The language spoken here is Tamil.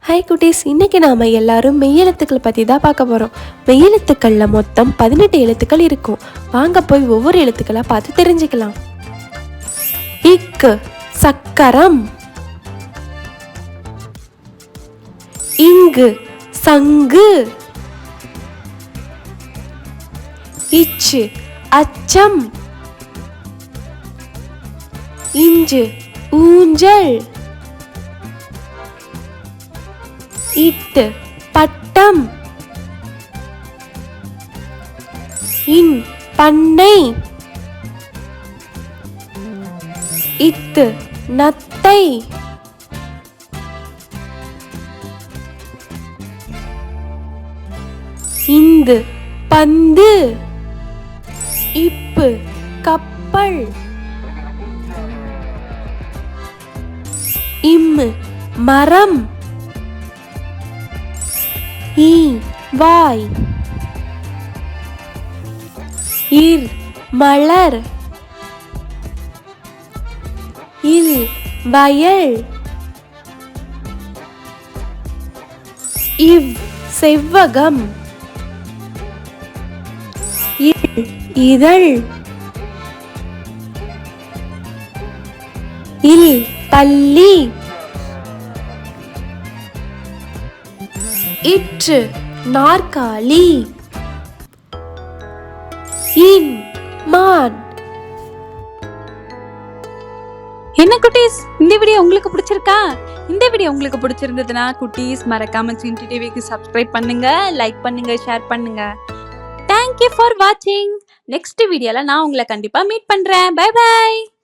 ஹாய் குட்டீஸ், இன்னைக்கு நாம எல்லாரும் மெய்யெழுத்துக்கள் பற்றி தான் பார்க்க போகிறோம். மெய்யெழுத்துக்களில் மொத்தம் 18 எழுத்துக்கள் இருக்கும். வாங்க போய் ஒவ்வொரு எழுத்துக்களை பார்த்து தெரிஞ்சுக்கலாம். இக்கு சக்கரம், இங்கு சங்கு, இச்சு அச்சம், இஞ்சு ஊஞ்சல், இட்டு பட்டம், இன் பண்ணை, இத்து நத்தை, இந்து பந்து, இப்பு கப்பல், இம்மு மரம், ஈ வாய், இர் மலர், இல் வயல், இவ் செவ்வகம், இல் இதழ், இல் பள்ளி, இற்று நாற்காலி, இன் மான். என்ன குட்டீஸ், இந்த வீடியோ உங்களுக்கு பிடிச்சிருக்கா? இந்த வீடியோ உங்களுக்கு பிடிச்சிருந்ததுன்னா குட்டீஸ் மறக்காம சின்டி டிவிக்கு சப்ஸ்கிரைப் பண்ணுங்க, லைக் பண்ணுங்க, ஷேர் பண்ணுங்க. தேங்க்யூ ஃபார் வாட்சிங். நெக்ஸ்ட் வீடியோல நான் உங்களை கண்டிப்பா மீட் பண்றேன். Bye by.